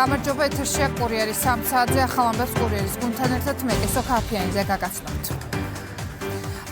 გამარჯობა ეთერშია კურიერის 3 საათზე ახალ ამბებს კურიერის გუნდთან ერთად მე კესო ქაფიანიძე გაგაცნობთ.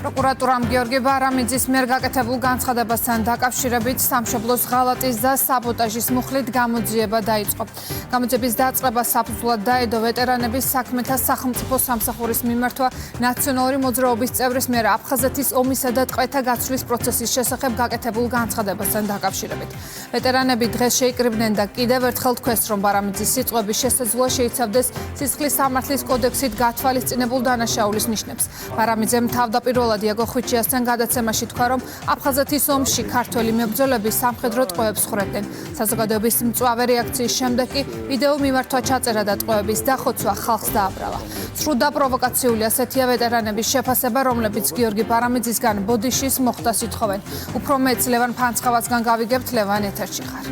პროკურატურამ გიორგი ბარამიძის მიერ გაკეთებულ განცხადებასთან დაკავშირებით სამშობლოს ღალატის და საბოტაჟის მუხლით გამოძიება დაიწყო. გამოძიების დაწყება საფუძვლად დაედო ვეტერანების საქმეთა სახელმწიფო სამსახურის მიმართვა ნაციონალური მოძრაობის წევრის მიერ აფხაზეთის ომისა და ტყვეთა გაცვლის პროცესის შესახებ გაკეთებულ განცხადებასთან დაკავშირებით. ვეტერანები დღეს შეიკრიბნენ და კიდევ ერთხელ თქვეს, რომ ბარამიძის სიტყვების შესაძლოა შეიცავდეს სისხლის სამართლის კოდექსით გათვალისწინებულ დანაშაულის ნიშნებს. ბარამიძემ თავდაპირველად იაგო ხვიჩიასთან გადაცემაში თქვა, რომ აფხაზეთის ომში ქართველი მებრძოლები სამხედრო ტყვეებს ხვრეტდნენ. საზოგადოების მწვავე რეაქციის შემდეგ კი ვიდეო მიმართვა ჩაწერა და ტყვეების დახოცვა ხალხს დააბრალა. სრულ და პროვოკაციული ასეთია ვეტერანების შეფასება, რომლებიც გიორგი ბარამიძისგან ბოდიშის მოხდას ითხოვენ. უფრო მეც ლევან ფანცხავასგან გავიგებთ, ლევან ეთერში ხარ.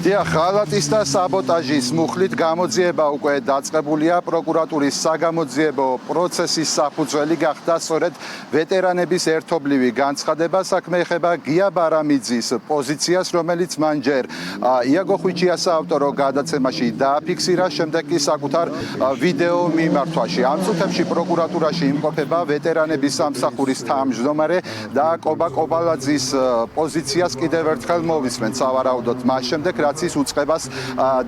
ღალატის და საბოტაჟის მუხლით გამოძიება უკვე დაწყებულია. პროკურატურის საგამოძიებო პროცესის საფუძველი გახდა სწორედ ვეტერანების ერთობლივი განცხადება. საქმე ეხება გია ბარამიძის პოზიციას, რომელიც მან ჯერ იაგო ხვიჩიას საავტორო გადაცემაში დააფიქსირა, შემდეგ კი საკუთარ ვიდეო მიმართვაში. ამ წუთებში პროკურატურაში იმყოფება ვეტერანების სამსახურის თავმჯდომარე და კობა კობალაძის პოზიციას კიდევ ერთხელ მოვისმენთ სავარაუდოდ მას შემდეგ, ის უწყებას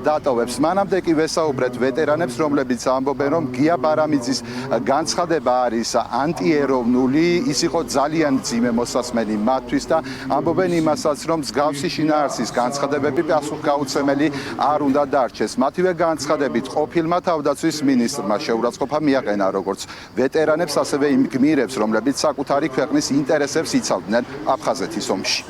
დატოვებს. მანამდე კი ვესაუბრეთ ვეტერანებს, რომლებიც ამბობენ, რომ გია ბარამიძის განცხადება არის ანტიეროვნული, ის იყო ძალიან მძიმე მოსასმენი მათთვის და ამბობენ იმასაც, რომ მსგავსი შინაარსის განცხადებები პასუხგაუცემელი არ უნდა დარჩეს. მათივე განცხადებით ყოფილმა თავდაცვის მინისტრმა შეურაცხყოფა მიაყენა როგორც ვეტერანებს, ასევე იმ გმირებს, რომლებიც საკუთარი ქვეყნის ინტერესებს იცავდნენ აფხაზეთის ომში.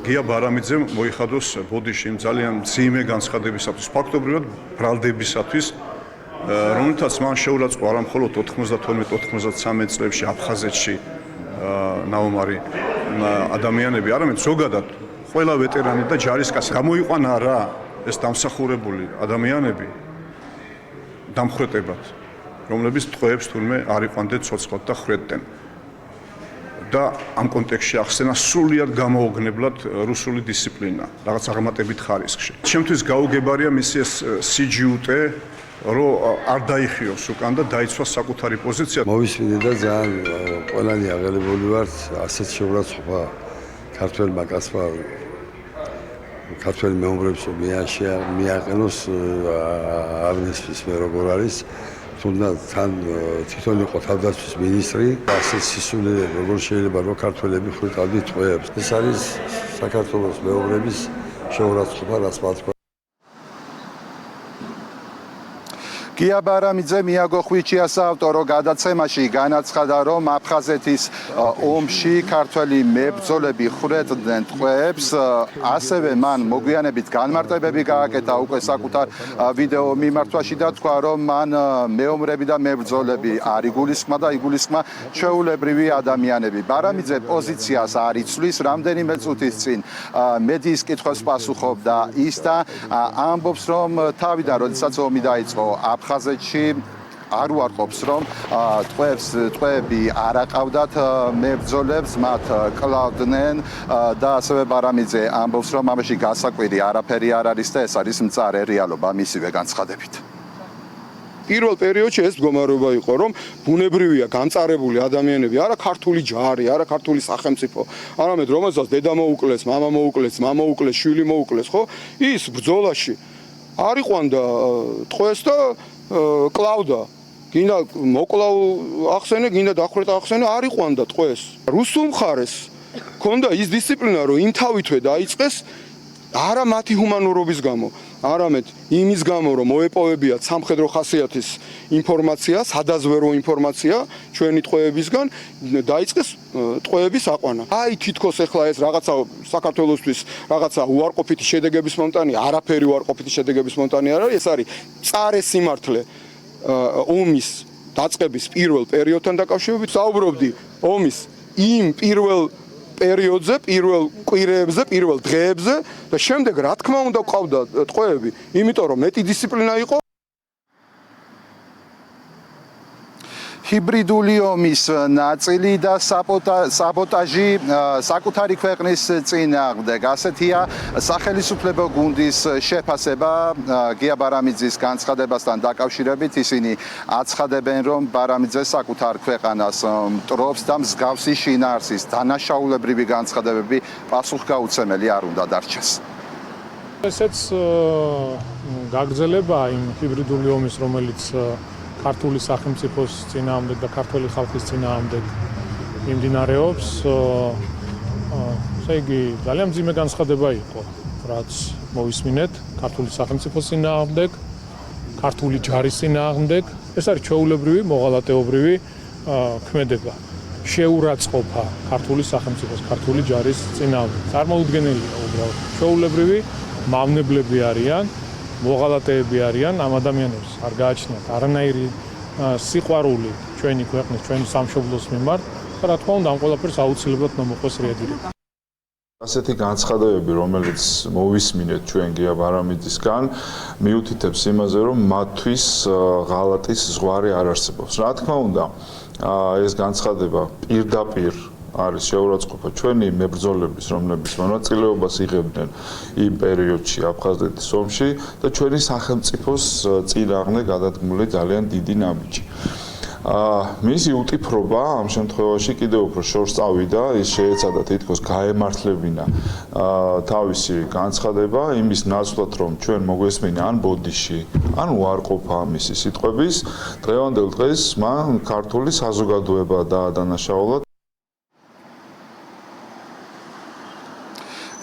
გია ბარამიძემ მოიხადოს ბოდიში ძალიან მძიმე განცხადებისათვის, ფაქტობრივად ბრალდებისათვის, რომელთაც მან შეურაცხყო არა მხოლოდ 92-93 წლებში აფხაზეთში ნაომარი ადამიანები, არამედ ზოგადად ყველა ვეტერანი და ჯარისკაცი გამოიყვანა რა ეს დამსახურებული ადამიანები დამხრეტებად, რომლებიც ტყვეებს თურმე არ იყვანდნენ ცოცხლად და ხრეტდნენ. და ამ კონტექსტში ახსენა სრულიად გამოუგნებლად რუსული დისციპლინა, რაღაც აღმატებით ხარისხში. ჩემთვის გაუგებარია მისი ეს სიჯიუტე, რომ არ დაიხიოს უკან და დაიცვას საკუთარი პოზიცია. მოვისმინე და ძალიან ყველანი აღელებული ვართ, ასეთ შეურაცხყოფა ქართველმა კაცმა, ქართველი მეომრებს მიაყენოს არ მესმის მე როგორ არის. თუნდაც თან თვითონ იყო თავდაცვის მინისტრი, ასეთ სისულელეები როგორ შეიძლება რომ ქართველები ხვიტავდით ტყვეებს. ეს არის საქართველოს მეომრების შეურაცხყოფა, რაც მათ გია ბარამიძემ იაგო ხვიჩიას საავტორო გადაცემაში განაცხადა, რომ აფხაზეთის ომში ქართველი მებრძოლები ხვრეტდნენ ტყვეებს, ასევე მან მოგვიანებით განმარტებები გააკეთა უკვე საკუთარ ვიდეო მიმართვაში და თქვა, რომ მან მეომრები და მებრძოლები არ იგულისხმა და იგულისხმა ჩვეულებრივი ადამიანები. ბარამიძე პოზიციას არ იცვლის, რამდენიმე წუთის წინ მედიის კითხვებს პასუხობდა ის და ამბობს, რომ თავიდან როდესაც ომი დაიწყო აფხაზეთში არ უარყოფს, რომ ტყვეები არ აყავდათ მებრძოლებს, მათ კლავდნენ და ასევე ბარამიძე ამბობს, რომ ამაში გასაკვირი არაფერი არ არის და ეს არის მწარე რეალობა მისივე განცხადებით. პირველ პერიოდში ეს მდგომარეობა იყო, რომ ბუნებრივია გამწარებული ადამიანები, არა ქართული ჯარი, არა ქართული სახელმწიფო, არამედ რომელსაც დედა მოუკლეს, მამა მოუკლეს, მამა უკლეს, შვილი მოუკლეს, ხო? ის ბრძოლაში არ იყვანდა ტყვეს და კლავდა. გინდა მოკლავ ახსენე, გინდა დახვრეტა ახსენე, არ იყვანდა ტყვეს. რუსულ მხარეს ქონდა ის დისციპლინა, რომ იმთავითვე დაიწყეს არა მათი ჰუმანურობის გამო, არამედ იმის გამო, რომ მოეპოვებიათ სამხედრო ხასიათის ინფორმაცია, სადაზვერო ინფორმაცია ჩვენი ტყვეებისგან, დაიწყეს ტყვეების აყვანა. აი თითქოს ახლა ეს რაღაცა საქართველოსთვის რაღაცა უარყოფითი შედეგების მონტანი, არაფერი უარყოფითი შედეგების მონტანი არ არის, ეს არის მწარე სიმართლე ომის დაწყების პირველ პერიოდთან დაკავშირებით. საუბრობდი ომის იმ პირველ პერიოდზე, პირველ კვირეებზე, პირველ დღეებზე და შემდეგ რა თქმა უნდა ყავდა ტყვეები, იმიტომ რომ მეტი დისციპლინა იყო. ჰიბრიდული ომის ნაწილი და საბოტაჟი საკუთარი ქვეყნის წინააღმდეგ. ასეთია სახელმწიფო გუნდის შეფასება გია ბარამიძის განცხადებასთან დაკავშირებით. ისინი აცხადებენ, რომ ბარამიძე საკუთარ ქვეყანას მტრობს და მსგავსი შინაარსის დანაშაულებრივი განცხადებები პასუხგაუცემელი არ უნდა დარჩეს. ესეც გაგრძელება იმ ჰიბრიდული ომის, რომელიც ქართული სახელმწიფოს წინააღმდეგ და ქართული ხალხის წინააღმდეგ მიმდინარეობს. ესე იგი, ძალიან მძიმე განცხადება იყო, რაც მოვისმინეთ ქართული სახელმწიფოს წინააღმდეგ, ქართული ჯარის წინააღმდეგ. ეს არის ჩვეულებრივი, მოღალატეობრივი ქმედება. შეურაცხყოფა ქართული სახელმწიფოს, ქართული ჯარის წინააღმდეგ. წარმოუდგენელია უბრალოდ. ჩვეულებრივი მავნებლები არიან, მოღალატეები არიან, ამ ადამიანებს არ გააჩნიათ არანაირი სიყვარული ჩვენი ქვეყნის, ჩვენი სამშობლოს მიმართ. და რა თქმა უნდა, ამ ყველაფერს აუცილებლად მომოყვეს რეაგირება. ასეთი განცხადებები, რომელიც მოვისმინეთ ჩვენ გია ბარამიძისგან, მიუთითებს იმაზე, რომ მათთვის ღალატის ზღვარი არ არსებობს. რა თქმა უნდა, ეს განცხადება პირდაპირ არის შეურაცხყოფა ჩვენი მებრძოლების, რომლებიც მონაწილეობას იღებდნენ იმ პერიოდში აფხაზეთის ომში და ჩვენი სახელმწიფოს წინააღმდეგ გადადგმული ძალიან დიდი ნაბიჯი. მისი უტიფრობა ამ შემთხვევაში კიდევ უფრო შორს წავიდა, ის შეეცადა თითქოს გაემართლებინა თავისი განცხადება იმის ნაცვლად, რომ ჩვენ მოგვესმინა ან ბოდიში, ან უარყოფა მისი სიტყვების, დღევანდელ დღეს მან ქართული საზოგადოება დაადანაშაულა.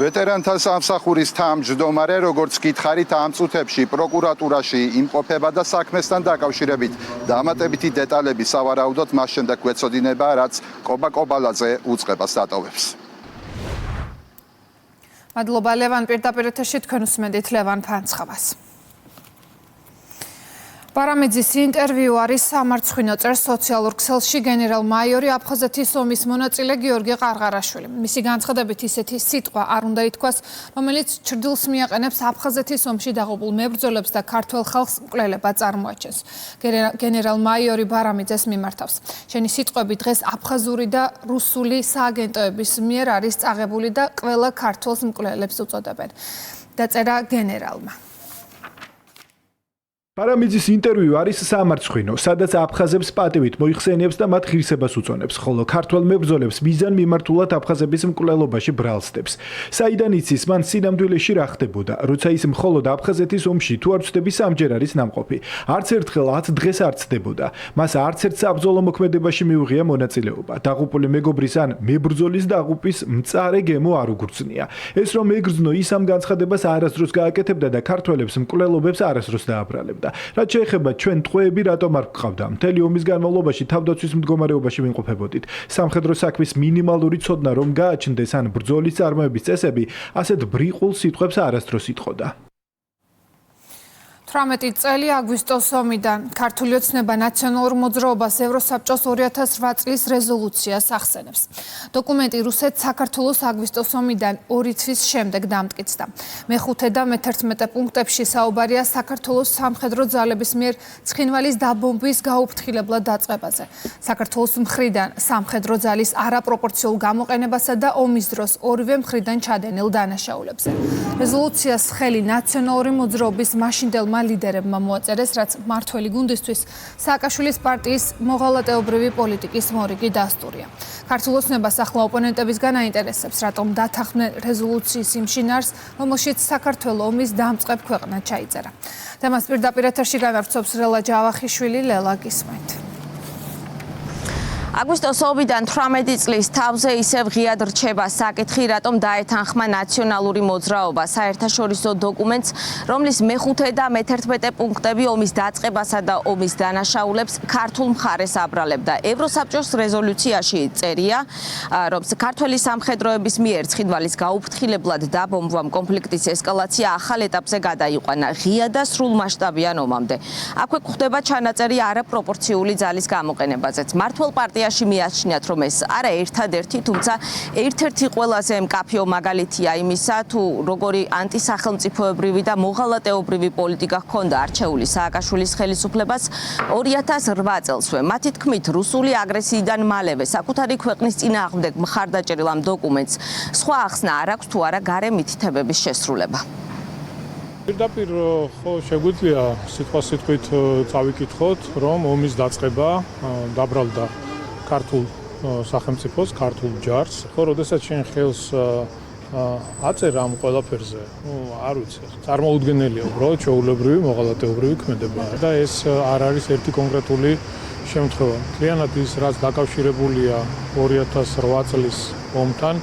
ვეტერანთა სამსახურის თავმჯდომარე, როგორც გითხარით, ამ წუთებში პროკურატურაში იმყოფება და საქმესთან დაკავშირებით დამატებითი დეტალები სავარაუდოდ მას შემდეგ გვეცოდინება, რაც კობა კობალაძე უწყებას დატოვებს. მადლობა ლევან, პირდაპირ ეთერში თქვენ უსმენთ ლევან ფანცხაბას. ბარამიძის ინტერვიუ არის სამარცხვინო წერს სოციალურ ქსელში გენერალ-მაიორი აფხაზეთის ომის მონაწილე გიორგი ყარყარაშვილი. მისი განცხადებით ისეთი სიტყვა არ უნდა ითქვას, რომელიც ჩრდილს მიაყენებს აფხაზეთის ომში დაღუპულ მებრძოლებს და ქართველ ხალხს მკვლელება წარმოაჩენს. გენერალ-მაიორი ბარამიძეს მიმართავს. შენი სიტყვები დღეს აფხაზური და რუსული სააგენტოების მიერ არის წაღებული და ყველა ქართველს მკვლელებს უწოდებენ. დაწერა გენერალმა. ბარამიძის ინტერვიუ არის სამარცხვინო, სადაც აფხაზებს პატივით მოიხსენიებს და მათ ღირსებას უწონებს, ხოლო ქართველ მებრძოლებს მიზან მიმართულად აფხაზების მკვლელობაში ბრალსდებს. საიდან იცის მან სინამდვილეში რა ხდებოდა, როცა ის მხოლოდ აფხაზეთის ომში თუ არ ვწდები სამჯერ არის ნამყოფი. არც ერთხელ 10 დღეს არ ცდებოდა. მას არც ერთ საბრძოლო მოქმედებაში მიუღია მონაწილეობა. დაღუპული მეგობრის ან მებრძოლის დაღუპვის მწარე გემო არ უგრძნია. ეს რომ ეგრძნო, ის ამ განცხადებას არასდროს გააკეთებდა და ქართველებს მკვლელობებს არასდროს დააბრალებდა. რაც შეეხება ჩვენ ტყვეები რატომ არ გვყავდა? მთელი ომის განმავლობაში თავდაცვის მდგომარეობაში ვიმყოფებოდით. სამხედრო საქმის მინიმალური ცოდნა რომ გააჩნდეს ან ბრძოლის წარმოების წესები, ასეთ ბრიყულ სიტყვებს არასდროს იტყოდა. 18 წელი აგვისტოს ომიდან ქართული ოცნება ნაციონალურ მოძრაობას ევროსაბჭოს 2008 წლის რეზოლუციას ახსენებს. დოკუმენტი რუსეთს საქართველოს აგვისტოს ომიდან 2 თვის შემდეგ დამტკიცდა. მე-5 და მე-11 პუნქტებში საუბარია საქართველოს სამხედრო ძალების მიერ ცხინვალის დაბომბვის გაუფრთხილებლად დაწყებაზე. საქართველოს მხრიდან სამხედრო ძალის არაპროპორციულ გამოყენებასა და ომის დროს ორივე მხრიდან ჩადენილ დანაშაულებზე. რეზოლუციას ხელი ნაციონალური მოძრაობის მაშინდელმა ლიდერებმა მოაწერეს, რაც მართველი გუნდისთვის სააკაშვილის პარტიის მოღალატეობრივი პოლიტიკის მორიგი დასტურია. ქართულ ოცნებას ახლა ოპონენტებისგან აინტერესებს, რატომ დათანხმდნენ რეზოლუციის იმ შინაარს, რომელშიც საქართველო ომის დამწყებ ქვეყნად ჩაიწერა. თემას პირდაპირ ეთერში განავრცობს რელა ჯავახიშვილი. ლელა, გისმენთ. აგვისტოს ომიდან 18 წლის თავზე ისევ ღიად რჩება საკითხი, რატომ დაეთანხმა ნაციონალური მოძრაობა საერთაშორისო დოკუმენტს, რომლის მე-5 და მე-11 პუნქტები ომის დაწყებასა და ომის დანაშაულებს ქართულ მხარეს აბრალებდა. ევროსაბჭოს რეზოლუციაში წერია, რომ ქართველი სამხედროების მიერ ცხინვალის გაუფრთხილებლად დაბომბვამ კონფლიქტის ესკალაცია ახალ ეტაპზე გადაიყვანა ღია და სრულმასშტაბიან ომამდე. აქვე გვხვდება ჩანაწერი არაპროპორციული ძალის გამოყენებაზეც. მმართველ პარტია პარტიაში მიაჩნიათ, რომ ეს არა ერთადერთი, თუმცა ერთ-ერთი ყველაზე მკაფიო მაგალითია იმისა, თუ როგორი ანტისახელმწიფოებრივი და მოღალატეობრივი პოლიტიკა ჰქონდა არჩეული სააკაშვილის ხელისუფლებას 2008 წელსვე. მათი თქმით, რუსული აგრესიიდან მალევე საკუთარი ქვეყნის წინააღმდეგ მხარდაჭერილ ამ დოკუმენტს სხვა ახსნა არ აქვს თუ არა გარე მითითებების შესრულება. პირდაპირ ხო შეგვიძლია სიტყვით წავიკითხოთ, რომ ომის დაწყება დაბრალდა ქართულ სახელმწიფოს, ქართულ ჯარს. ხო, როდესაც შენ ხელს აწერა ამ ყველაფერზე, არ ვიცი, წარმოუდგენელია უბრალოდ ჩვეულებრივი მოღალატეობრივი ქმედება და ეს არ არის ერთი კონკრეტული შემთხვევა. მთლიანად ის, რაც დაკავშირებულია 2008 წლის ომთან,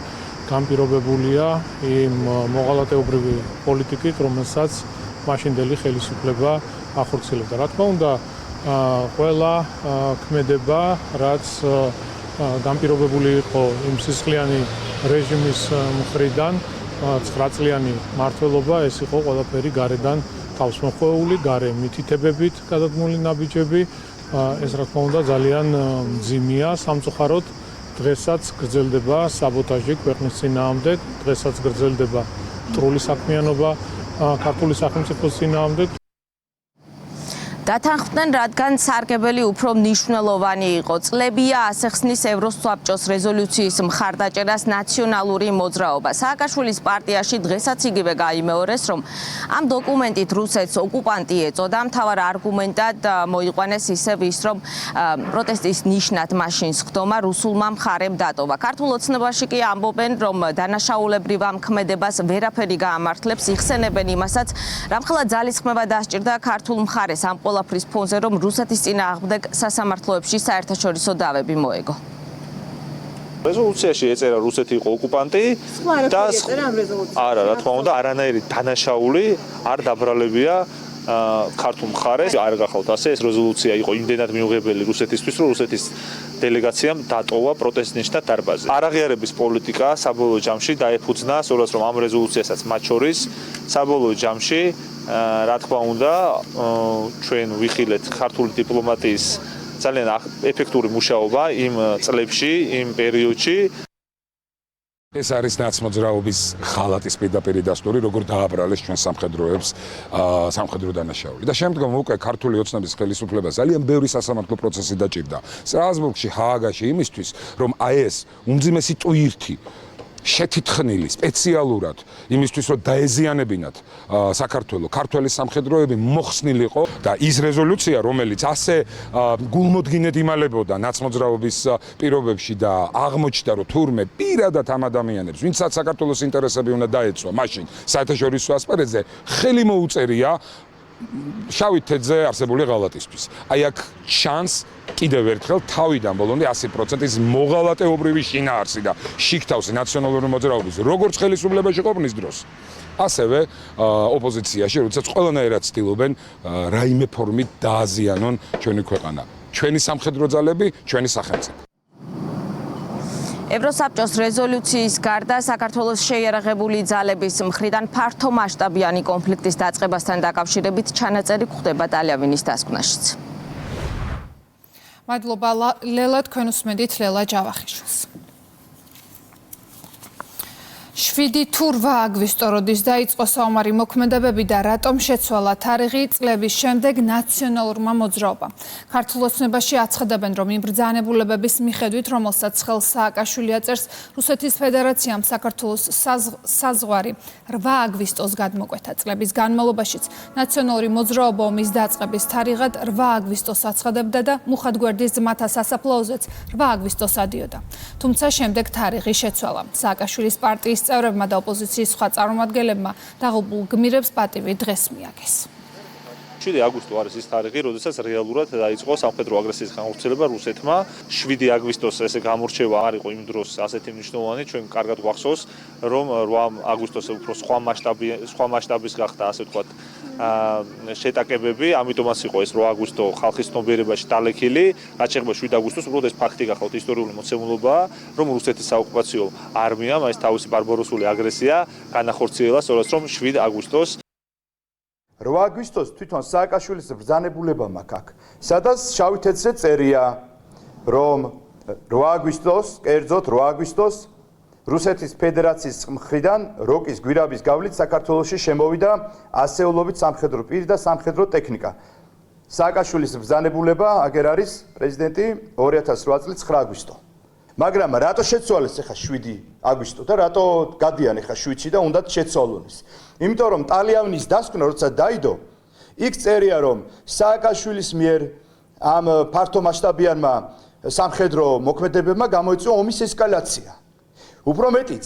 განპირობებულია იმ მოღალატეობრივი პოლიტიკით, რომელსაც მაშინდელი ხელისუფლება ახორციელებდა. რა თქმა უნდა, ყველა ქმედება, რაც განპირობებული იყო იმ სისხლიანი რეჟიმის მხრიდან, 9 წლიანი მმართველობა, ეს იყო ყველაფერი გარედან თავსმოხვეული, გარე მითითებებით გადადგმული ნაბიჯები. ეს რა თქმა უნდა ძალიან მძიმეა სამწუხაროდ. დღესაც გრძელდება საბოტაჟი ქვეყნის წინააღმდეგ, დღესაც გრძელდება მტრული საქმიანობა ქართული სახელმწიფოს წინააღმდეგ. დათანხმდნენ, რადგან სარგებელი უფრო მნიშვნელოვანი იყო. წლებია ასეხსნის ევროსაბჭოს რეზოლუციის მხარდაჭერას ნაციონალური მოძრაობა. სააკაშვილის პარტიაში დღესაც იგივე გაიმეორეს, რომ ამ დოკუმენტით რუსეთს ოკუპანტი ეწოდა. მთავარ არგუმენტად მოიყვანეს ისევ ის, რომ პროტესტის ნიშნად მაშინ სხდომა რუსულმა მხარემ დატოვა. ქართულ ოცნებაში კი ამბობენ, რომ დანაშაულებრივ ამ ქმედებას ვერაფერი გაამართლებს, იხსენებენ იმასაც, რამხელა ძალისხმევა დასჭირდა ქართულ მხარეს ამ ყველაფრის ფონზე, რომ რუსეთის წინააღმდეგ სასამართლოებში საერთაშორისო დავები მოეგო. რეზოლუციაში ეწერა რუსეთი იყო ოკუპანტი და არა, რა თქმა უნდა, არანაირი დანაშაული არ დაბრალებია ქართულ მხარეს. არ გახავთ ასე, ეს რეზოლუცია იყო იმდენად მიუღებელი რუსეთისთვის, რომ რუსეთის დელეგაციამ დატოვა პროტესტნიშნად დარბაზი. არაღიარების პოლიტიკა საბოლოო ჯამში დაეფუძნა, სწორედ რომ ამ რეზოლუციასაც მათ შორის საბოლოო ჯამში რა თქმა უნდა, ჩვენ ვიხილეთ ქართული დიპლომატიის ძალიან ეფექტური მუშაობა იმ წლებში, იმ პერიოდში. ეს არის ნაცმოძრაობის ხალატის პირდაპირი დასტური, როგორ დააბრალეს ჩვენ სამხედროებს სამხედრო დანაშაული. და შემდგომ უკვე ქართული ოცნების ხელისუფლება ძალიან ბევრი სასამართლო პროცესი დაჭირდა სტრასბურგში, ჰააგაში იმისთვის, რომ აი ეს უმძიმესი ტვირთი შეთითხნილი სპეციალურად იმისთვის, რომ დაეზიანებინათ საქართველოს ქართველი სამხედროები მოხსნილიყო და ის რეზოლუცია, რომელიც ასე გულმოდგინედ იმალებოდა ნაცმოძრაობის პირობებში და აღმოჩნდა, რომ თურმე პირადად ამ ადამიანებს, ვინცაც საქართველოს ინტერესები უნდა დაეცვა, მაშინ საერთაშორისო ასპარეზზე ხელი მოუწერია შავი თეთრზე არსებული ღალატისთვის. აი აქ ჩანს კიდევ ერთხელ თავიდან ბოლომდე 100% ის მოღალატეობრივი შინაარსი და შიგთავსი ნაციონალური მოძრაობის როგორც ხელისუფლებაში ყოფნის დროს, ასევე ოპოზიციაში, როდესაც ყველანაირად ცდილობენ რაიმე ფორმით დააზიანონ ჩვენი ქვეყანა, ჩვენი სამხედრო ძალები, ჩვენი სახელმწიფო. ევროსაბჭოს რეზოლუციის გარდა საქართველოს შეიარაღებული ძალების მხრიდან ფართო მასშტაბიანი კონფლიქტის დაწყებასთან დაკავშირებით ჩანაწერი გვხდება ტალიაvinis დასკვნაშიც. მადლობა ლელა, თქვენ უსმენთ ლელა ჯავახიშვილს. 7 თუ 8 აგვისტო როდის დაიწყო საომარი მოქმედებები და რატომ შეცვალა თარიღი წლების შემდეგ ნაციონალურმა მოძრაობამ. ქართულ ოცნებაში აცხადებენ, რომ იმ ბრძანებულებების მიხედვით, რომელსაც ხელს სააკაშვილი აწერს, რუსეთის ფედერაციამ საქართველოს საზღვარი 8 აგვისტოს გადმოკვეთა. წლების განმავლობაშიც ნაციონალური მოძრაობა ომის დაწყების თარიღად 8 აგვისტოს აცხადებდა და მუხად გვერდის ძმათა სასაფლაოზეც 8 აგვისტოს ადიოდა. თუმცა შემდეგ თარიღი შეცვალა. სააკაშვილის პარტიის წევრებმა და ოპოზიციის სხვა წარმომადგენლებმა დაღუპულ გმირებს პატივი დღეს მიაგეს. 7 აგვისტო არის ის თარიღი, როდესაც რეალურად დაიწყო სამხედრო აგრესიის განხორციელება რუსეთმა. 7 აგვისტოს ესე გამორჩევა არ იყო იმ დროს ასეთი მნიშვნელოვანი, ჩვენ კარგად გვახსოვს, რომ 8 აგვისტოს უფრო სხვა მასშტაბის გახდა, ასე ვთქვათ, შეტაკებები, ამიტომაც იყო ეს 8 აგვისტო ხალხის ცნობიერებაში დალექილი, რაც შეეხება 7 აგვისტოს, უბრალოდ ეს ფაქტი გახავთ ისტორიული მოცემულობაა, რომ რუსეთის საოკუპაციო არმიამ ეს თავისი ბარბაროსული აგრესია განახორციელა, სწორედ რომ 7 აგვისტოს 8 აგვისტოს თვითონ სააკაშვილის ბრძანებულებამ აქ, სადაც შავი თეთრზე წერია, რომ 8 აგვისტოს, კერძოდ 8 აგვისტოს რუსეთის ფედერაციის მხრიდან როკის გვირაბის გავლით საქართველოში შემოვიდა ასეულობით სამხედრო პირი და სამხედრო ტექნიკა. სააკაშვილის ბრძანებულება აგერ არის პრეზიდენტი 2008 წლის 9 აგვისტო. მაგრამ რატო შეცვალეს ახლა 7 აგვისტო და რატო გადიან ახლა 7-ში და უნდათ შეცვალონ ის? იმიტომ რომ ტალიანის დასკვნა როცა დაიდო, იქ წერია რომ სააკაშვილის მიერ ამ ფართო მასშტაბიანმა სამხედრო მოქმედებებმა გამოიწვია ომის ესკალაცია. უფრო მეტიც,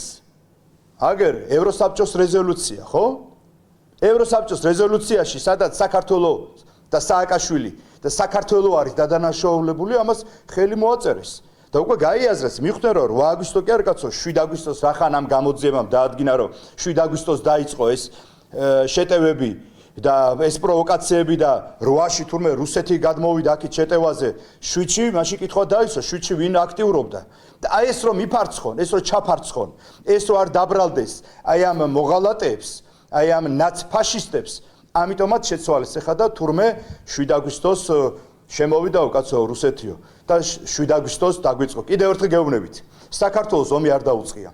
აგერ ევროსაბჭოს რეზოლუცია, ხო? ევროსაბჭოს რეზოლუციაში, სადაც საქართველო და სააკაშვილი და საქართველო არის დადანაშაულებული, ამას ხელი მოაწერეს. და უკვე გაიაზრეს, მიხვდნენ რომ 8 აგვისტო კი არ კაცო, 7 აგვისტოს რახან ამ გამოძიებამ დაადგინა რომ 7 აგვისტოს დაიწყო ეს შეტევები და ეს პროვოკაციები და 8-ში თურმე რუსეთი გადმოვიდა აქეთ შეტევაზე, 7-ში მაშინ კითხვა დაისვა, 7-ში ვინ აქტიურობდა. და აი ეს რომ იფარცხონ, ეს რომ ჩაფარცხონ, ეს რომ არ დაბრალდეს აი ამ მოღალატეებს, აი ამ ნაცფაშისტებს, ამიტომაც შეცვალეს ახლა და თურმე 7 აგვისტოს შემოვიდა უკაცო რუსეთიო და 7 აგვისტოს დაგვიწყო. კიდევ ერთხელ გეუბნებით, საქართველოს ომი არ დაუწყია.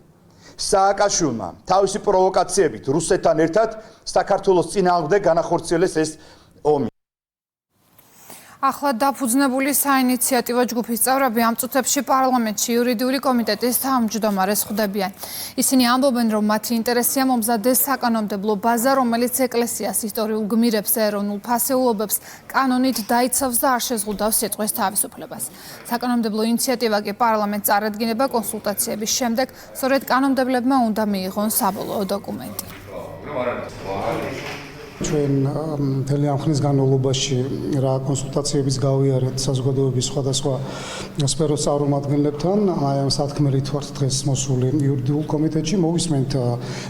სააკაშვილმა თავისი პროვოკაციებით რუსეთთან ერთად საქართველოს წინააღმდეგ განახორციელეს ეს ომი. ახლა დაფუძნებული საინიციატივო ჯგუფის წევრები ამ წუთებში პარლამენტში იურიდიული კომიტეტის თავმჯდომარეს ხვდებიან. ისინი ამბობენ, რომ მათი ინტერესია მომზადეს საკანონმდებლო ბაზა, რომელიც ეკლესიას ისტორიულ გმირებს და ეროვნულ ფასეულობებს კანონით დაიცავს და არ შეზღუდავს სიტყვის თავისუფლებას. საკანონმდებლო ინიციატივა კი პარლამენტს წარადგინება კონსულტაციების შემდეგ, სწორედ კანონმდებლებმა უნდა მიიღონ საბოლოო დოკუმენტი. ჩვენ მთელი ამ ხნის განმავლობაში რა კონსულტაციების გავიარეთ საზოგადოების სხვადასხვა სფეროს წარმომადგენლებთან, აი ამ სათქმელით ვართ დღეს მოსული იურიდიულ კომიტეტში, მოვისმენთ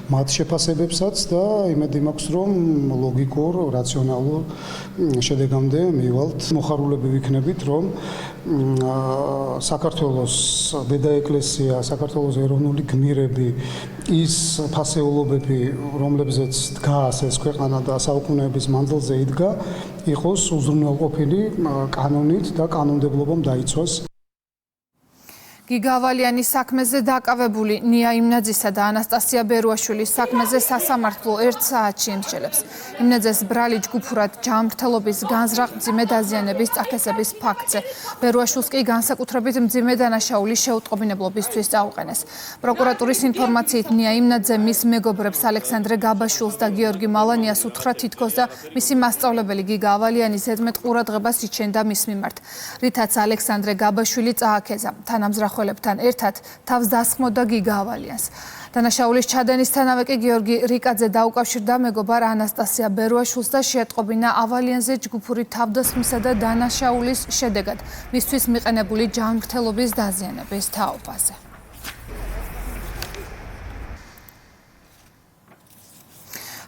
მათ შეფასებებსაც და იმედი მაქვს, რომ ლოგიკურ, რაციონალურ შედეგამდე მივვალთ. მოხარულები ვიქნებით, რომ საქართველოს დედა ეკლესია, საქართველოს ეროვნული გმირები, ის ფასეულობები, რომლებზეც დგას ეს ქვეყანა და საუკუნეების მანძილზე იდგა, იყოს უზრუნველყოფილი კანონით და კანონმდებლობამ დაიცვას. გიგავალიანის საქმეზე დაკავებული ნია იმნაძისა და ანასტასია ბერუაშვილის საქმეზე სასამართლო 1 საათში იმსჯელებს. იმნაძეს ბრალი ჯგუფურად ჯანმრთელობის განზრახ მძიმე დაზიანების წაქესების ფაქტზე. ბერუაშვილს კი განსაკუთრებით მძიმე დანაშაულის შეუტყობინებლობისთვის წაუყენეს. პროკურატურის ინფორმაციით ნია იმნაძე მის მეგობრებს ალექსანდრე გაბაშვილს და გიორგი მალანიას უთხრა თითქოს და მისი მასწავლებელი გიგავალიანი ზედმეტ ყურადღებას იჩენდა მის მიმართ, რითაც ალექსანდრე გაბაშვილი წააქეზა. თანამზრახველებთან ერთად თავს დასხმოდა გიგავალიანს. დანაშაულის ჩადენისთანავე კი გიორგი რიკაძე დაუკავშირდა მეგობარ ანასტასია ბერუაშვილს და შეეტყობინა ავალიანზე ჯგუფური თავდასხმისა და დანაშაულის შედეგად მისთვის მიყენებული ჯანმრთელობის დაზიანების თაობაზე.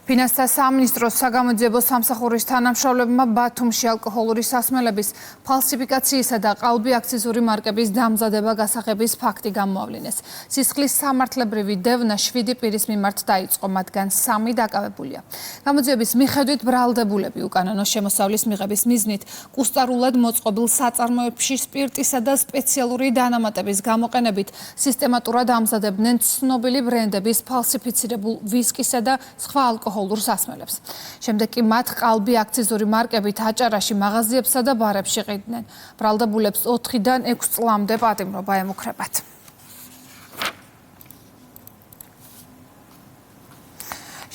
ფინანსთა სამინისტროს საგამოძიებო სამსახურის თანამშრომლებმა ბათუმში ალკოჰოლური სასმელების ფალსიფიკაციისა და ყალბი აქციზური მარკების დამზადება გასაღების ფაქტი გამოავლინეს. სისხლის სამართლებრივი დევნა 7 პირის მიმართ დაიწყო, მათგან 3 დაკავებულია. გამოძიების მიხედვით ბრალდებულები უკანონო შემოსავლის მიღების მიზნით კუსტარულად მოწყობილ საწარმოებში სპირტისა და სპეციალური დანამატების გამოყენებით სისტემატურად ამზადებდნენ ცნობილი ბრენდების ფალსიფიცირებულ ვისკისა და სხვა ალკოჰოლურ სასმელებს. შემდეგ კი მათ ყალბი აქციზური მარკებით აჭარაში მაღაზიებსა და ბარებში ყიდნენ. ბრალდებულებს 4-დან 6 წლამდე პატიმრობა ემუქრებათ.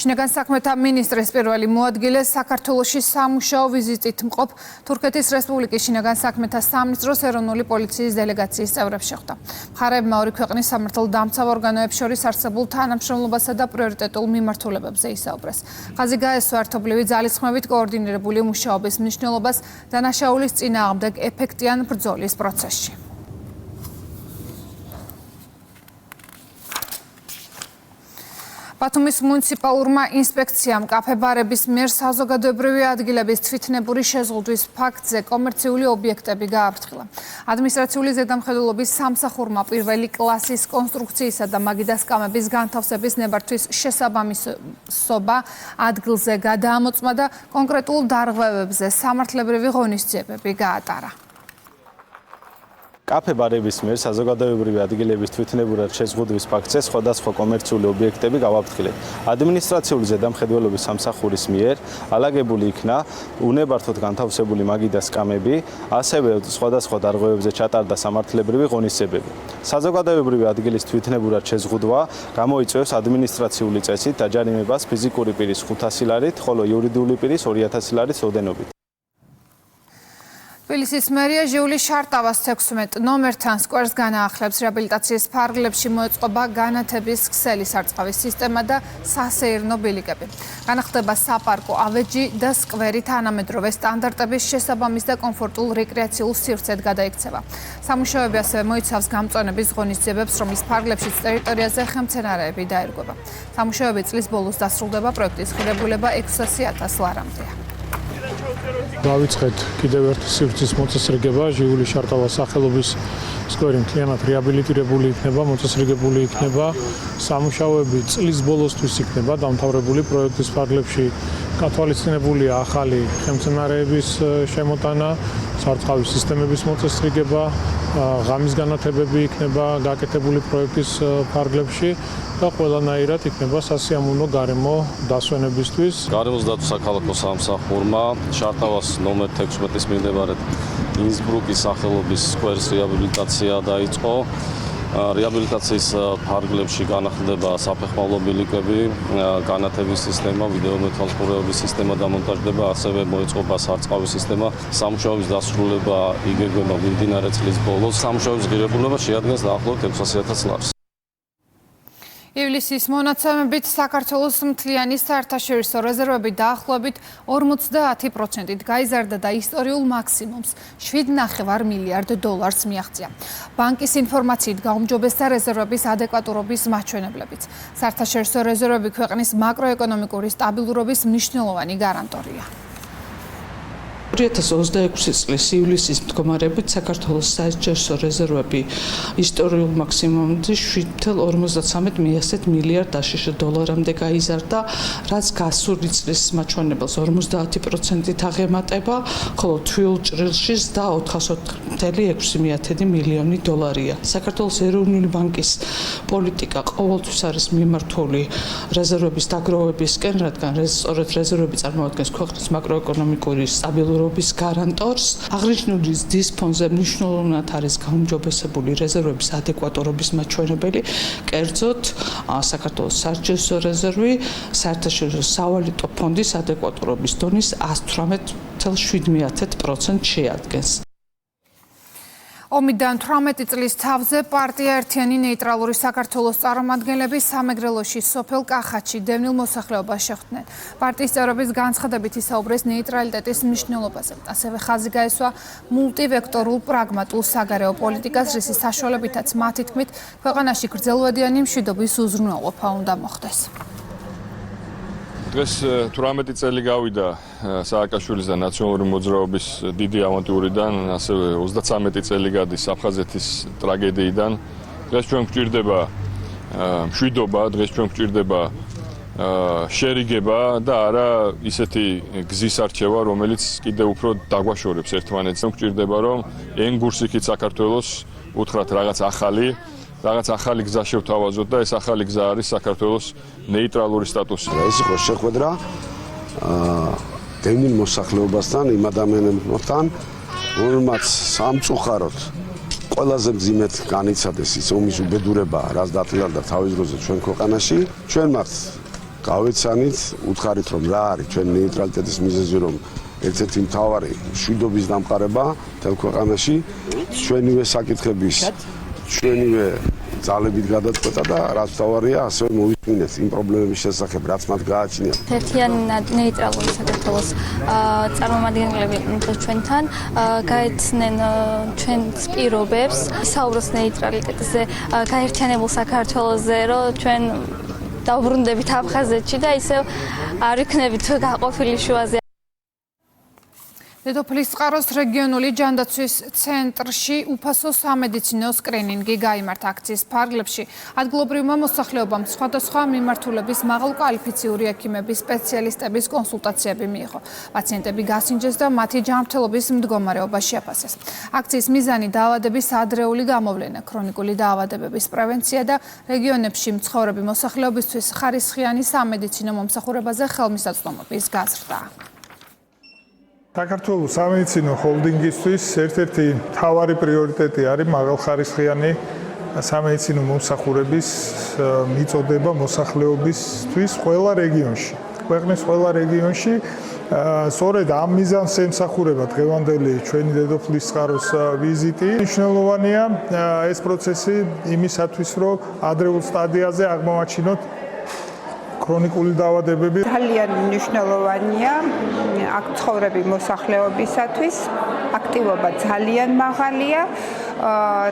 შინაგან საქმეთა ministres პირველი მოადგილე საქართველოში სამუშაო ვიზიტით მყოფ თურქეთის რესპუბლიკის შინაგან საქმეთა სამინისტროს ეროვნული პოლიციის დელეგაციის წევრებს შეხვდა. მხარეებმა ორი ქვეყნის სამართალდამცავ ორგანოებს შორის არსებულ თანამშრომლობასა და პრიორიტეტულ მიმართულებებზე ისაუბრეს. ხაზი გაესვა ერთობლივი ძალისხმევით კოორდინირებული მუშაობის მნიშვნელობას დანაშაულის წინააღმდეგ ეფექტიან ბრძოლის პროცესში. ბათუმის მუნიციპალურმა ინსპექციამ კაფე-ბარების მიერ საზოგადოებრივი ადგილების თვითნებური შეზღუდვის ფაქტზე კომერციული ობიექტები გააფრთხილა. ადმინისტრაციული ზედამხედველობის სამსახურმა პირველი კლასის კონსტრუქციისა და მაგიდასკამების განთავსების ნებართვის შესაბამისობა ადგილზე გადაამოწმა და კონკრეტულ დარღვევებზე სამართლებრივი ღონისძიებები გაატარა. კაფე ბარების მიერ საზოგადოებრივი ადგილების თვითნებურად შეზღუდვის ფაქტზე სხვადასხვა კომერციული ობიექტები გავაფრთხილეთ. ადმინისტრაციული ზედამხედველობის სამსახურის მიერ ალაგებული იქნა უნებართოდ განთავსებული მაგი და სკამები, ასევე სხვადასხვა დარღვევებზე ჩატარდა სამართლებრივი ღონისძიებები. საზოგადოებრივი ადგილის თვითნებურად შეზღუდვა გამოიწვევს ადმინისტრაციული წესით დაჯარიმებას ფიზიკური პირის 500 ლარით, ხოლო იურიდიული პირის 2000 ლარის ოდენობით. თბილისის მერია ჟიულის შარტავას 16 ნომერთან სკვერს განაახლებს რეაბილიტაციის ფარგლებში მოეწყობა განათების ქსელი სარწყავის სისტემა და სასეირნო ბილიკები. განახლდება საპარკო ავეჯი და სკვერი თანამედროვე სტანდარტების შესაბამის და კომფორტულ რეკრეაციულ სივრცედ გადაიქცევა. სამუშაოები ასევე მოიცავს გამწვანების ღონისძიებებს, რომლის ფარგლებშიც ტერიტორიაზე ხელმძენარეები დაერგვება. სამუშაოები წლის ბოლოს დასრულდება, პროექტის ღირებულება 600,000 ლარამდეა. დავიწყეთ კიდევ ერთი სივრცის მოწესრიგება, ჟიულის შარტავას სახელობის სკვერი მთლიანად რეაბილიტირებული იქნება, მოწესრიგებული იქნება, სამუშაოები წლის ბოლოსთვის იქნება დამთავრებული, პროექტის ფარგლებში გათვალისწინებულია ახალი ხელმძენარეების შემოტანა, სარწყავის სისტემების მოწესრიგება, ღამის განათებები იქნება გაკეთებული პროექტის ფარგლებში და ყველანაირად იქნება სასიამოვნო გარემო დასვენებისთვის. გარემოს დაცვის საქალაქო სამსახურმა შარტავას ნომერ 16-ის მიმდებარედ ინსბრუკის სახელობის სკვერის რეაბილიტაცია დაიწყო. რეაბილიტაციის ფარგლებში განახლდება საფეხმავლო ბილიკები, განათების სისტემა, ვიდეომეთვალყურეობის სისტემა დამონტაჟდება, ასევე მოეწყობა სარწყავის სისტემა. სამუშაოების დასრულება იგეგმება მიმდინარე წლის ბოლოს. სამუშაოების ღირებულება შეადგენს დაახლოებით 600,000 ლარს. ივლისის მონაცემებით საქართველოს მთლიანი საერთაშორისო რეზერვები დაახლოებით 50%-ით გაიზარდა და ისტორიულ მაქსიმუმს 7,9 მილიარდ დოლარს მიაღწია. ბანკის ინფორმაციით გაუმჯობესდა რეზერვების ადეკვატურობის მაჩვენებლებით. საერთაშორისო რეზერვები ქვეყნის მაკროეკონომიკური სტაბილურობის მნიშვნელოვანი გარანტორია. 2026 წლის ივლისის მდგომარეობით საქართველოს საერთაშორისო რეზერვები ისტორიულ მაქსიმუმზე 7,53 მილიარდ დოლარამდე გაიზარდა, რაც გასული წლის მაჩვენებელს 50%-ით აღემატება, ხოლო თვიულ ჭრილში და 404,6 მილიონი დოლარია. საქართველოს ეროვნული ბანკის პოლიტიკა ყოველთვის არის მიმართული რეზერვების დაგროვებისკენ, რადგან სწორედ რეზერვები წარმოადგენს ქვეყნის მაკროეკონომიკური სტაბილურობის გარანტორს. აღნიშნული ზრდის ფონზე მნიშვნელოვნად არის გაუმჯობესებული რეზერვების ადეკვატურობის მაჩვენებელი. კერძოდ, საქართველოს საერთაშორისო რეზერვი საერთაშორისო სავალუტო ფონდის ადეკვატურობის დონის 118,7% შეადგენს. ომიდან 18 წლის თავზე პარტია ერთიანი ნეიტრალური საქართველოს წარმომადგენლები სამეგრელოში სოფელ კახეთში დევნილ მოსახლეობას შეხვდნენ. პარტიის წევრების განცხადებით ისაუბრეს ნეიტრალიტეტის მნიშვნელობაზე. ასევე ხაზი გაესვა მულტივექტორულ პრაგმატულ საგარეო პოლიტიკას, რისის საშუალებითაც მათი თქმით ქვეყანაში გრძელვადიანი მშვიდობის უზრუნველყოფა უნდა მოხდეს. დღეს 18 წელი გავიდა სააკაშვილის და ნაციონალური მოძრაობის დიდი ავანტიურიდან, ასევე 33 წელი გადის აფხაზეთის ტრაგედიიდან. დღეს ჩვენ გვჭირდება მშვიდობა, დღეს ჩვენ გვჭირდება შერიგება და არა ისეთი გზის არჩევა, რომელიც კიდევ უფრო დაგვაშორებს ერთმანეთს. გვჭირდება რომ ენგურს იქით საქართველოს უთხრათ რაღაც ახალი გზა შევთავაზოთ და ეს ახალი გზა არის საქართველოს ნეიტრალური სტატუსი. ეს იყო შეხვედრა დევნილ მოსახლეობასთან, იმ ადამიანებთან, რომელმაც სამწუხაროდ ყველაზე მძიმედ განიცადეს ის ომის უბედურება, რაც დათვლილდა თავის დროზე ჩვენ ქვეყანაში. ჩვენ მათ გავეცანით, უთხარით რომ რა არის ჩვენ ნეიტრალიტეტის მიზეზი, რომ ერთ-ერთი მთავარი მშვიდობის დამყარება მთელ ქვეყანაში, ჩვენივე საკითხების ჩვენივე ძალებით გადაწყვეტა და რაც თავარია ასევე მოვისმინეთ იმ პრობლემების შესახებ, რაც მათ გააჩნიათ. ერთიანი ნეიტრალური საქართველოს წარმომადგენლები ჩვენთან გაეცნენ ჩვენს პირობებს, ისაუბროს ნეიტრალიტეტზე, გაერთიანებულ საქართველოზე, რომ ჩვენ დავბრუნდებით აფხაზეთში და ისევ არ ვიქნებით გაყოფილი შუაზე. დედოფლის წყაროს რეგიონული ჯანდაცვის ცენტრში უფასო სამედიცინო სკრინინგი გაიმართა აქციის ფარგლებში. ადგილობრივმა მოსახლეობამ სხვადასხვა მიმართულების მაღალკვალიფიციური ექიმების სპეციალისტების კონსულტაციები მიიღო. პაციენტები გასინჯეს და მათი ჯანმრთელობის მდგომარეობა შეაფასეს. აქციის მიზანი დაავადების ადრეული გამოვლენა, ქრონიკული დაავადებების პრევენცია და რეგიონებში მცხოვრები მოსახლეობისთვის ხარისხიანი სამედიცინო მომსახურებაზე ხელმისაწვდომობის გაზრდა. საქართველოს სამედიცინო ჰოლდინგისთვის ერთ-ერთი მთავარი პრიორიტეტი არის მაღალხარისხიანი სამედიცინო მომსახურების მიწოდება მოსახლეობისთვის ყველა რეგიონში. ქვეყნის ყველა რეგიონში სწორედ ამ მიზანს ემსახურება დღევანდელი ჩვენი დედოფლის წყაროს ვიზიტი. მნიშვნელოვანია ეს პროცესი იმისათვის, რომ ადრეულ სტადიაზე აღმოვაჩინოთ ქრონიკული დაავადებები. ძალიან მნიშვნელოვანია აქ ცხოვრები მოსახლეობისათვის. აქტივობა ძალიან მაღალია,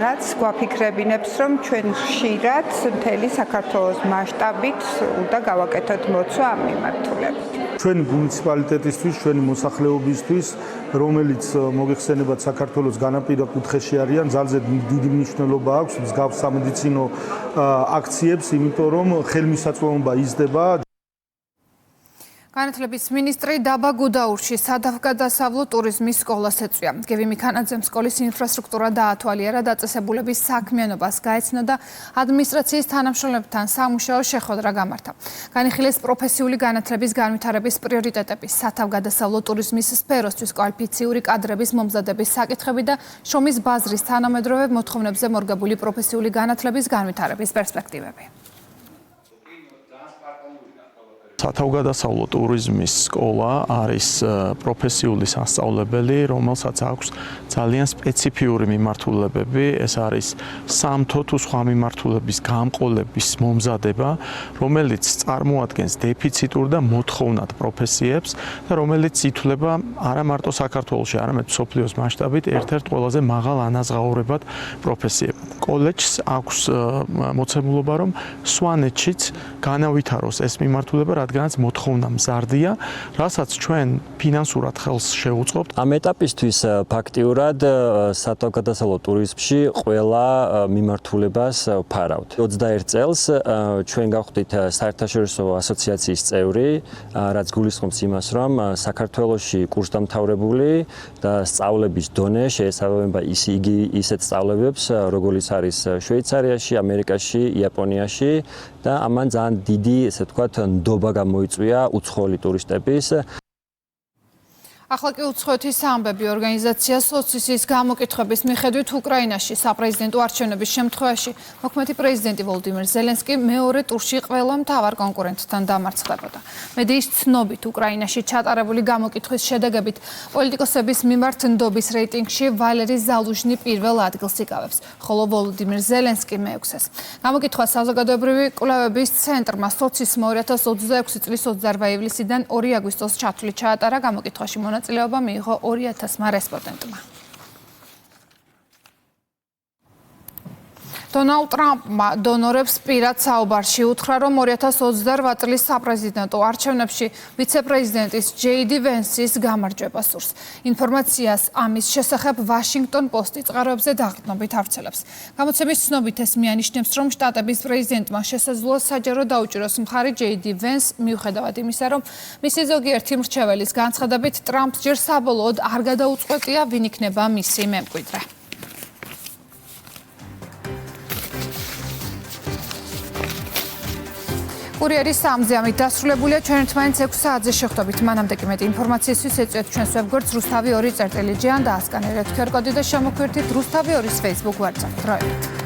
რაც გვაფიქრებინებს, რომ ჩვენ ხშირად მთელი საქართველოს მასშტაბით უნდა გავაკეთოთ მოცვა ამ მიმართულებით. ჩვენი მუნიციპალიტეტისთვის, ჩვენი მოსახლეობისთვის, რომელიც მოგეხსენებათ საქართველოს განაპირა კუთხეში არიან, ძალზე დიდი მნიშვნელობა აქვს მსგავს სამედიცინო აქციებს, იმიტომ რომ ხელმისაწვდომობა იზრდება. განათლების მინისტრი დაბა გუდაურში სადავგადასავლო ტურიზმის სკოლას ეწვია. გევი მიქანაძემ სკოლის ინფრასტრუქტურა დაათვალიერა, დაწესებულების საქმიანობას გაეცნო და ადმინისტრაციის თანამშრომლებთან სამუშაო შეხვედრა გამართა. განიხილეს პროფესიული განათლების განვითარების პრიორიტეტები, სათავგადასავლო ტურიზმის სფეროსთვის კვალიფიციური კადრების მომზადების საკითხები და შრომის ბაზრის თანამედროვე მოთხოვნებზე მორგებული პროფესიული განათლების განვითარების პერსპექტივები. სათავგადასავლო ტურიზმის სკოლა არის პროფესიული სასწავლებელი, რომელსაც აქვს ძალიან სპეციფიური მიმართულებები. ეს არის სამთო თუ სხვა მიმართულების გამყოლების მომზადება, რომელიც წარმოადგენს დეფიციტურ და მოთხოვნად პროფესიებს და რომელიც ითვლება არა მარტო საქართველოში, არამედ მსოფლიოს მასშტაბით ერთ-ერთ ყველაზე მაღალ ანაზღაურებად პროფესიებად. კოლეჯს აქვს მოცემულობა, რომ სვანეთშიც განავითაროს ეს მიმართულება, რადგანაც მოთხოვნა მზარდია, რასაც ჩვენ ფინანსურად ხელს შევუწყობთ. ამ ეტაპისთვის ფაქტიურად სათავგადასავლო ტურიზმში ყველა მიმართულებას ვფარავთ. 21 წელს ჩვენ გავხდით საერთაშორისო ასოციაციის წევრი, რაც გულისხმობს იმას, რომ საქართველოში კურსდამთავრებული და სწავლების დონე შეესაბამება ისეთ სწავლებებს, როგორც არის შვეიცარიაში, ამერიკაში, იაპონიაში და ამან ძალიან დიდი, ესე ვთქვათ, ნდობა გამოიწვია უცხოელი ტურისტების. ახლა კი უცხოეთის ამბები ორგანიზაცია სოცისის გამოკითხვების მიხედვით უკრაინაში საპრეზიდენტო არჩევნების შემთხვევაში მოქმედი პრეზიდენტი ვოლოდიმირ ზელენსკი მეორე ტურში ყველა მთავარ კონკურენტთან დამარცხდებოდა. მედიის ცნობით უკრაინაში ჩატარებული გამოკითხვის შედეგებით პოლიტიკოსების მიმართ ნდობის რეიტინგში ვალერი ზალუჟნი პირველ ადგილს იკავებს, ხოლო ვოლოდიმირ ზელენსკი მეექვსეს. გამოკითხვა საზოგადოებრივი კვლევების ცენტრმა სოცისმა 2026 წლის 28 ივლისიდან 2 აგვისტოს ჩათვლით ჩაატარა. გამოკითხვაში მონაწილეობა მიიღო 2000-მა რესპონდენტმა. დონალდ ტრამპმა დონორებს პირად საუბარში უთხრა, რომ 2028 წლის საპრეზიდენტო არჩევნებში ვიცე-პრეზიდენტის ჯეიდი ვენსის გამარჯვება სურს. ინფორმაციას ამის შესახებ ვაშინგტონ პოსტი წყაროებზე დაყრდნობით ავრცელებს. გამოცემის ცნობით ეს მიანიშნებს, რომ შტატების პრეზიდენტმა შესაძლოა საჯარო დაუჭიროს მხარი ჯეიდი ვენს, მიუხედავად იმისა, რომ მისი ზოგიერთი მრჩეველის განცხადებით ტრამპს ჯერ საბოლოოდ არ გადაუწყვეტია, ვინ იქნება მისი მემკვიდრე. კურიერის სამზე ამით დასრულებულია. ჩვენ ერთმანეთს 6 საათზე შევხვდებით. მანამდე კი მეტი ინფორმაციისთვის ეწვიეთ ჩვენს ვებგვერდს rustavi2.gr და ასკანერეთ QR კოდი და შემოგვერთით rustavi2-ის Facebook ვebsite.